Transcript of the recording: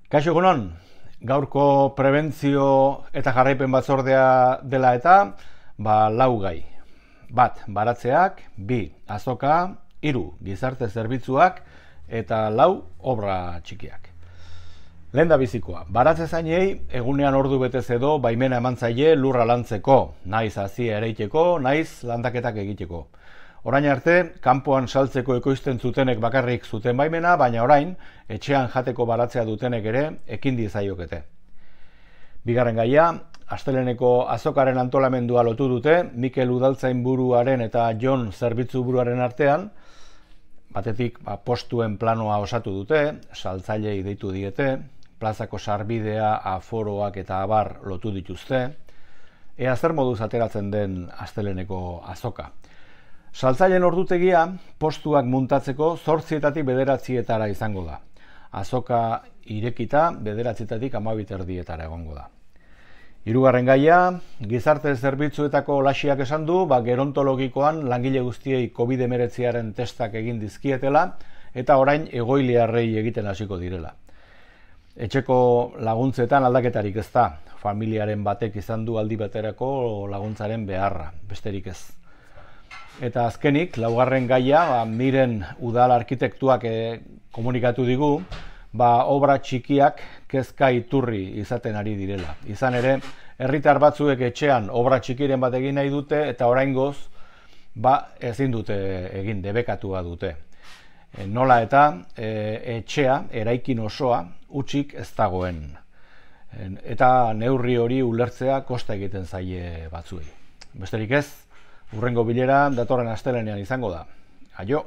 Kaixo egunon, gaurko prebentzio eta jarraipen batzordea dela eta lau gai. Bat, baratzeak, bi, azoka, hiru, gizarte zerbitzuak eta lau, obra txikiak. Lehendabizikoa, baratze zainei egunean ordu betez edo baimena eman zaie lurra lantzeko, naiz hazia ereiteko, naiz landaketak egiteko. Orain arte, kanpoan saltzeko ekoizten zutenek bakarrik zuten baimena, baina orain, etxean jateko baratzea dutenek ere ekin dizaiokete. Bigarren gaia, asteleheneko azokaren antolamendua lotu dute, Mikel Udaltzainburuaren eta Jon zerbitzu buruaren artean, batetik postuen planoa osatu dute, saltzailei deitu diete, plazako sarbidea, aforoak eta abar lotu dituzte, ea zer moduz ateratzen den asteleheneko azoka. Saltzaileen ordutegia postuak muntatzeko 8-etatik 9-etara izango da. Azoka irekita 9-etatik 12-erdietara egongo da. Hirugarren gaia, gizarte zerbitzuetako lasiak esan du, gerontologikoan langile guztiei COVID-19aren testak egin dizkietela eta orain egoiliarrei egiten hasiko direla. Etxeko laguntzetan aldaketarik ez da, familiaren batek izan du aldi baterako laguntzaren beharra, besterik ez. Eta azkenik, laugarren gaia, Miren udal arkitektuak komunikatu digu, obra txikiak kezka iturri izaten ari direla. Izan ere, herritar batzuek etxean obra txikiren bat egin nahi dute eta oraingoz ezin dute egin, debekatua dute. Nola eta etxea, eraikin osoa, hutsik ez dagoen. Eta neurri hori ulertzea kosta egiten zaie batzuei. Besterik ez, hurrengo bilera datorren astelehenean izango da. Aio!